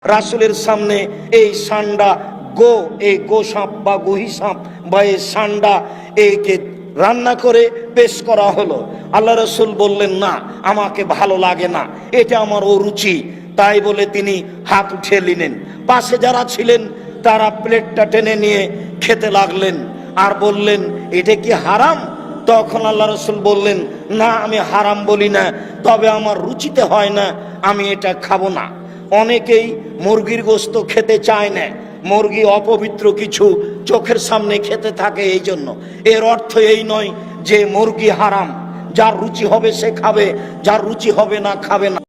রাসূলের সামনে এই সান্ডা গো, এই গো সাপ বা গহি সাপ বা এই সান্ডা একে রান্না করে পেশ করা হলো। আল্লাহ রাসূল বললেন, না, আমাকে ভালো লাগে না, এটা আমার অরুচি। তাই বলে তিনি হাত উঠিয়ে নিলেন। পাশে যারা ছিলেন তারা প্লেটটা টেনে নিয়ে খেতে লাগলেন আর বললেন, এটা কি হারাম? তখন আল্লাহ রাসূল বললেন, না, আমি হারাম বলি না, তবে আমার রুচিতে হয় না, আমি এটা খাবো না। অনেকেই মুরগির গোশত খেতে চায় না, মুরগি অপবিত্র কিছু চোখের সামনে খেতে থাকে। এই জন্য এর অর্থ এই নয় যে মুরগি হারাম। যার রুচি হবে সে খাবে, যার রুচি হবে না খাবে না।